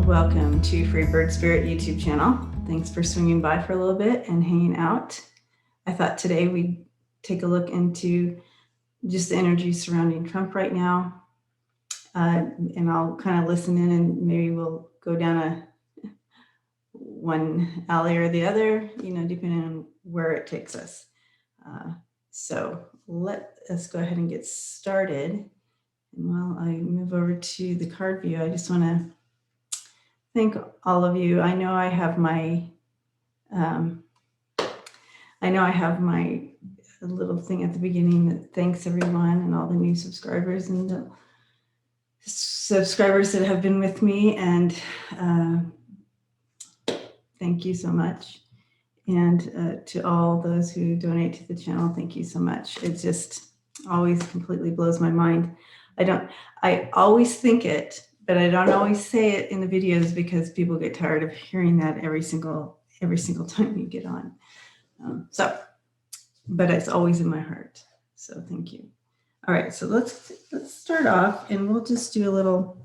welcome to Freebird Spirit YouTube channel. Thanks for swinging by for a little bit and hanging out. I thought today we'd take a look into just the energy surrounding Trump right now. And I'll kind of listen in and maybe we'll go down one alley or the other, depending on where it takes us. So let us go ahead and get started. And while I move over to the card view, I just want to thank all of you. I know I have my little thing at the beginning that thanks everyone and all the new subscribers and the subscribers that have been with me, and thank you so much. And to all those who donate to the channel, thank you so much. It just always completely blows my mind. I always think it, but I don't always say it in the videos because people get tired of hearing that every single time you get on. But it's always in my heart. So thank you. All right, so let's start off, and we'll just do a little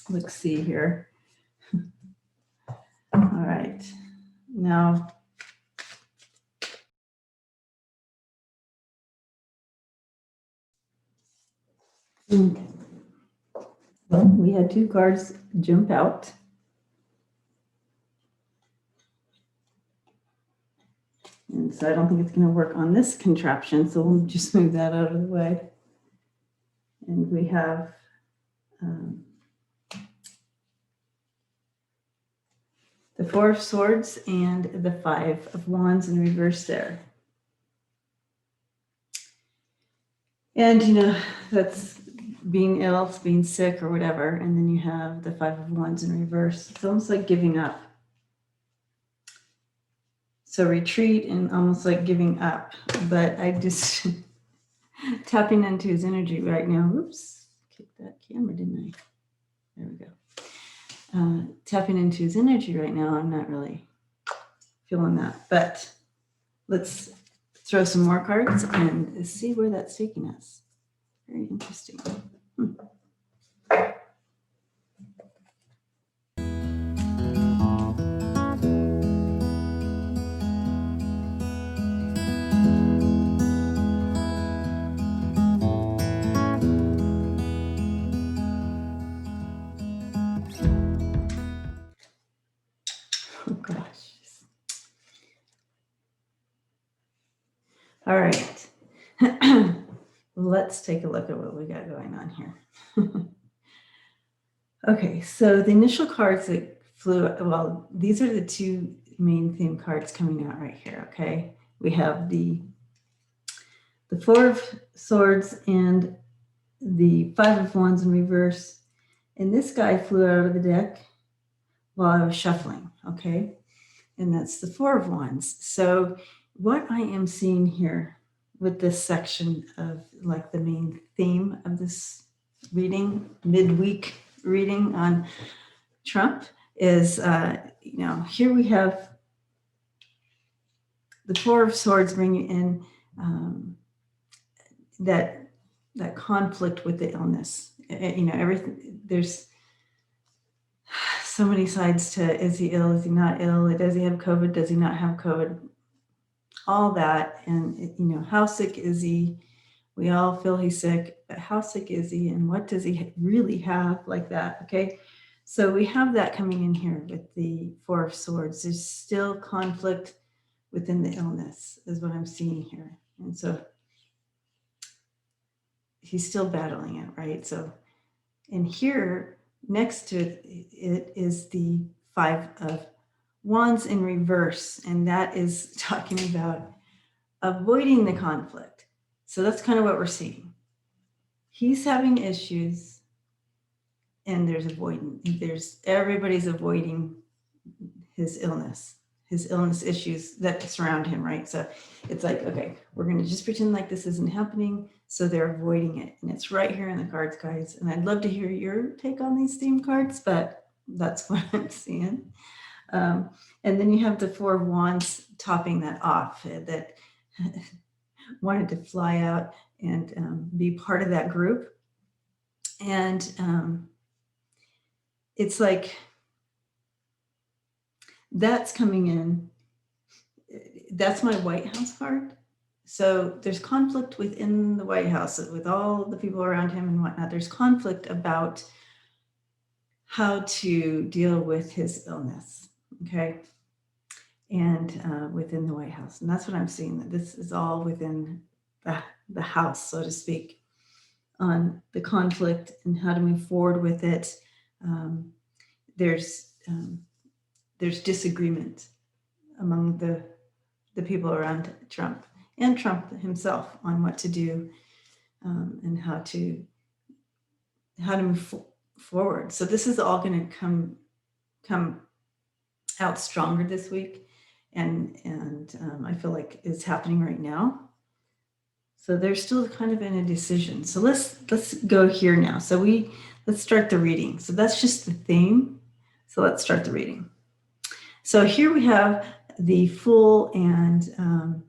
look-see here. All right, now. Well, we had two cards jump out. And so I don't think it's going to work on this contraption, so we'll just move that out of the way. And we have the Four of Swords and the Five of Wands in reverse there. And, that's being ill, being sick or whatever. And then you have the Five of Wands in reverse. It's almost like giving up. So retreat and almost like giving up. But I just tapping into his energy right now. Oops, kicked that camera, didn't I? There we go. Tapping into his energy right now. I'm not really feeling that. But let's throw some more cards and see where that's taking us. Very interesting. Oh gosh. All right. Let's take a look at what we got going on here. Okay, so the initial cards that flew, well, these are the two main theme cards coming out right here, okay? We have the Four of Swords and the Five of Wands in reverse. And this guy flew out of the deck while I was shuffling, okay? And that's the Four of Wands. So what I am seeing here with this section of like the main theme of this reading, midweek reading on Trump is, here we have the Four of Swords bringing in that conflict with the illness. Everything, there's so many sides to, is he ill, is he not ill, does he have COVID, does he not have COVID, all that. And how sick is he? We all feel he's sick, but how sick is he, and what does he really have, like that? Okay, so we have that coming in here with the Four of Swords. There's still conflict within the illness is what I'm seeing here. And so he's still battling it, right? So, and here next to it is the Five of Wands in reverse, and that is talking about avoiding the conflict. So that's kind of what we're seeing. He's having issues, and everybody's avoiding his illness issues that surround him, right? So it's like, okay, we're going to just pretend like this isn't happening. So they're avoiding it, and it's right here in the cards, guys. And I'd love to hear your take on these theme cards, but that's what I'm seeing. And then you have the Four of Wands topping that off, that wanted to fly out and be part of that group. And it's like that's coming in. That's my White House card. So there's conflict within the White House with all the people around him and whatnot. There's conflict about how to deal with his illness, okay? And within the White House. And that's what I'm seeing, that this is all within the house, so to speak, on the conflict and how to move forward with it. There's disagreement among the people around Trump and Trump himself on what to do and how to move forward. So this is all going to come out stronger this week, and I feel like it's happening right now. So they're still kind of in a decision. So let's go here now. So let's start the reading. So that's just the theme. So let's start the reading. So here we have the Fool and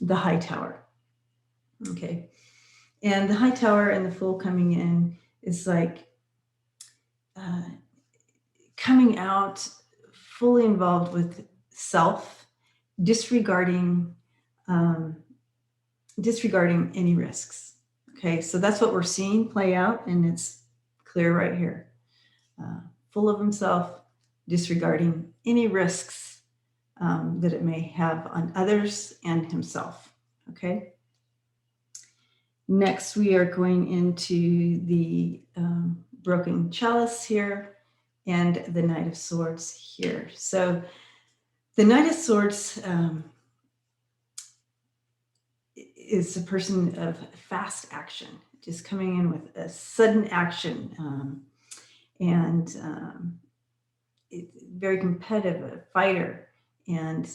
the High Tower. Okay. And the High Tower and the Fool coming in is like coming out fully involved with self, disregarding any risks. Okay, so that's what we're seeing play out, and it's clear right here. Full of himself, disregarding any risks that it may have on others and himself. Okay. Next, we are going into the broken chalice here and the Knight of Swords here. So the Knight of Swords is a person of fast action, just coming in with a sudden action, and it's very competitive, a fighter, and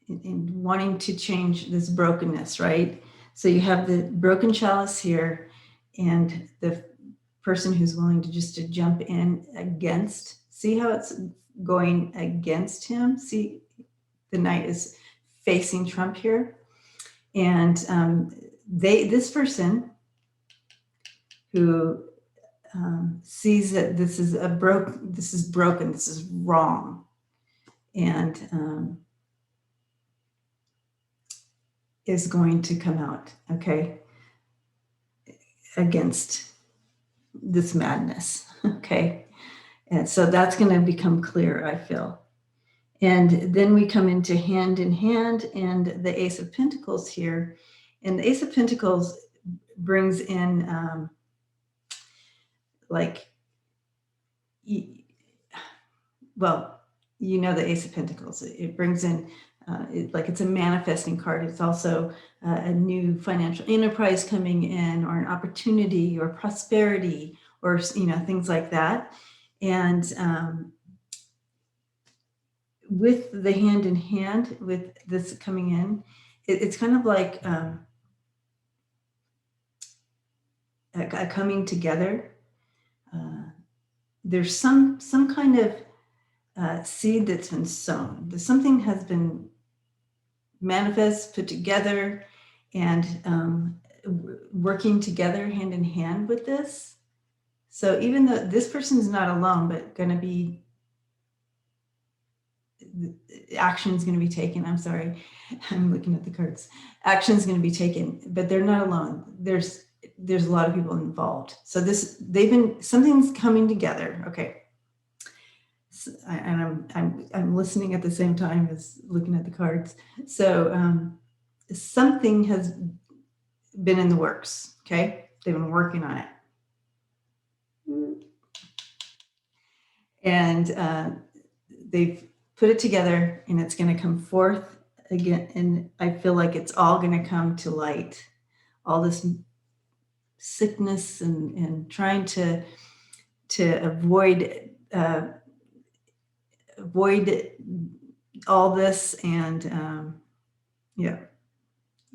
wanting to change this brokenness, right? So you have the broken chalice here, and the person who's willing to jump in against. See how it's going against him? See, the Knight is facing Trump here. And this person who sees that this is broken, this is wrong, and is going to come out, okay, against this madness, okay? And so that's going to become clear, I feel. And then we come into hand in hand and the Ace of Pentacles here. And the Ace of Pentacles brings in well, you know, the Ace of Pentacles, it brings in it's a manifesting card. It's also a new financial enterprise coming in, or an opportunity, or prosperity, or things like that. And with the hand in hand with this coming in, it's kind of like a coming together. There's some kind of seed that's been sown. Something has been manifest, put together, and working together hand in hand with this. So even though this person's not alone, but going to be, action is going to be taken. I'm sorry, I'm looking at the cards. Action is going to be taken, but they're not alone. There's a lot of people involved. So something's coming together. Okay. And I'm listening at the same time as looking at the cards. So something has been in the works. Okay, they've been working on it, and they've put it together, and it's going to come forth again. And I feel like it's all going to come to light. All this sickness and trying to avoid all this, and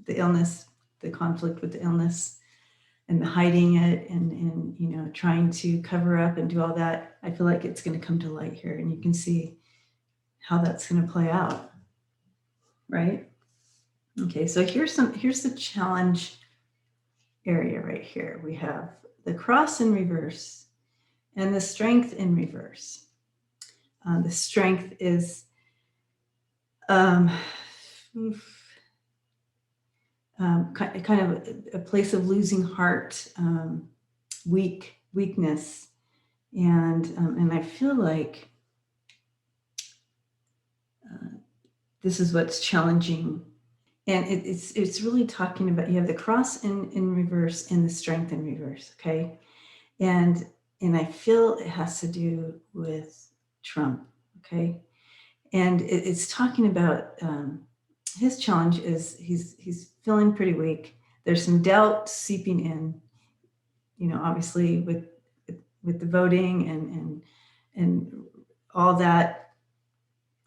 the illness, the conflict with the illness, and the hiding it, and trying to cover up and do all that. I feel like it's going to come to light here, and you can see how that's going to play out, right? Okay, so here's the challenge area right here. We have the Cross in reverse and the Strength in reverse. The strength is kind of a place of losing heart, weakness, and I feel like this is what's challenging. And it's really talking about, you have the cross in reverse and the strength in reverse, okay? And I feel it has to do with Trump, okay? And it's talking about his challenge is he's feeling pretty weak. There's some doubt seeping in, obviously with the voting and all that.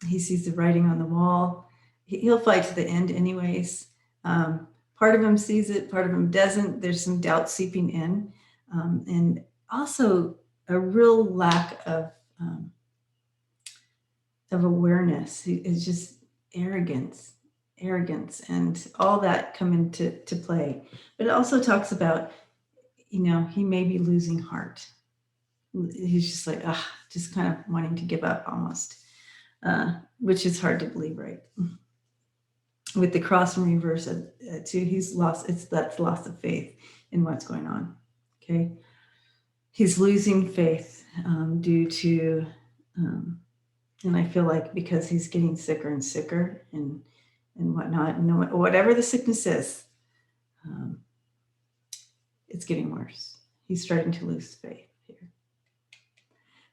He sees the writing on the wall. He'll fight to the end anyways. Part of him sees it, part of him doesn't. There's some doubt seeping in. And also a real lack of awareness. It's just arrogance, and all that come into play. But it also talks about, he may be losing heart. He's just like, just kind of wanting to give up almost, which is hard to believe, right? With the cross in reverse too, that's loss of faith in what's going on. Okay, he's losing faith due to, and I feel like because he's getting sicker and sicker and whatnot, whatever the sickness is, it's getting worse. He's starting to lose faith here.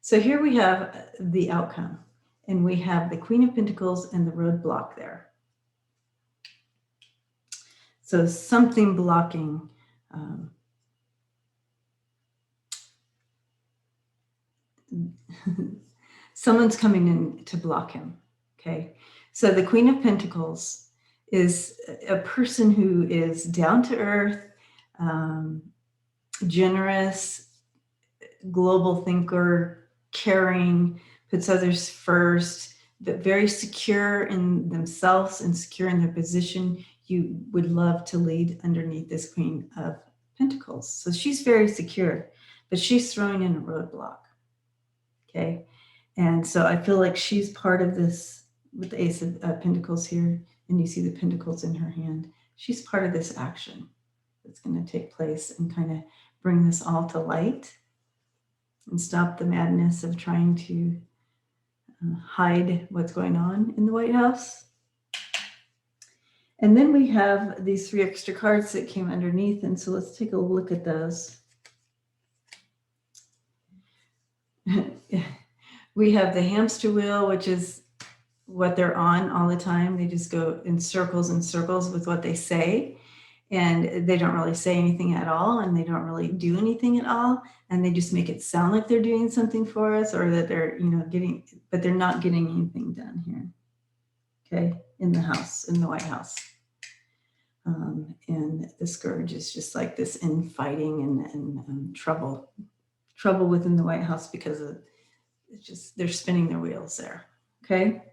So here we have the outcome, and we have the Queen of Pentacles and the roadblock there. So something blocking someone's coming in to block him, okay? So the Queen of Pentacles is a person who is down to earth, generous, global thinker, caring, puts others first, but very secure in themselves and secure in their position. You would love to lead underneath this Queen of Pentacles. So she's very secure, but she's throwing in a roadblock, okay? And so I feel like she's part of this with the Ace of Pentacles here, and you see the pentacles in her hand. She's part of this action that's going to take place and kind of bring this all to light and stop the madness of trying to hide what's going on in the White House. And then we have these 3 extra cards that came underneath, and so let's take a look at those. We have the hamster wheel, which is what they're on all the time. They just go in circles and circles with what they say, and they don't really say anything at all, and they don't really do anything at all, and they just make it sound like they're doing something for us, or that they're getting, but they're not getting anything done here, okay, in the house, in the White House. And the scourge is just like this infighting and trouble within the White House, because of it's just, they're spinning their wheels there, okay?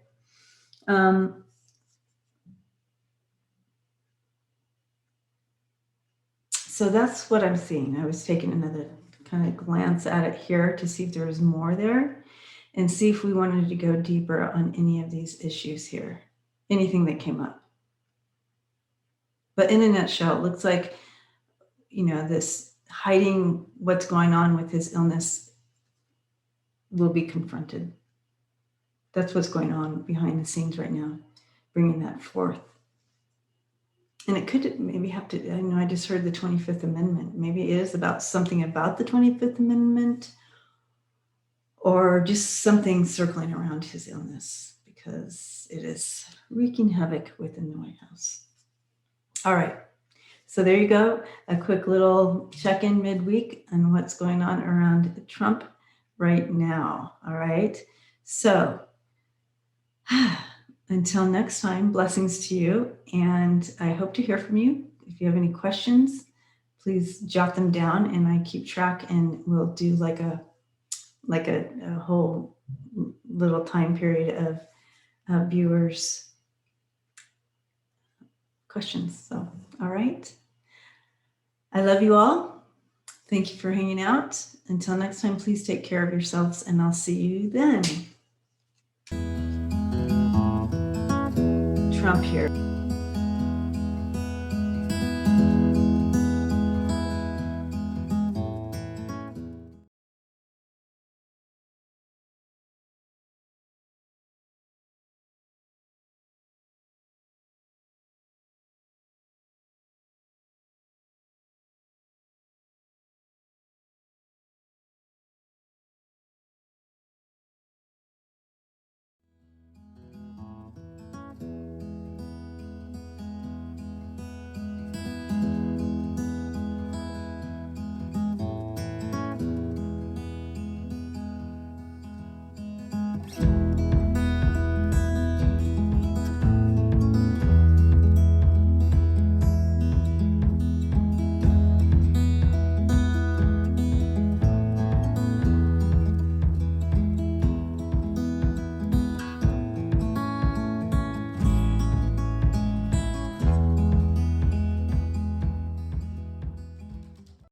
So that's what I'm seeing. I was taking another kind of glance at it here to see if there was more there, and see if we wanted to go deeper on any of these issues here, anything that came up. But in a nutshell, it looks like, this hiding what's going on with his illness will be confronted. That's what's going on behind the scenes right now, bringing that forth. And it could maybe have to, I know I just heard the 25th Amendment. Maybe it is about something about the 25th Amendment, or just something circling around his illness, because it is wreaking havoc within the White House. All right. So there you go. A quick little check-in midweek on what's going on around Trump right now. All right. So until next time, blessings to you. And I hope to hear from you. If you have any questions, please jot them down, and I keep track, and we'll do like a whole little time period of viewers' questions. So, all right. I love you all. Thank you for hanging out. Until next time, please take care of yourselves, and I'll see you then. Trump here.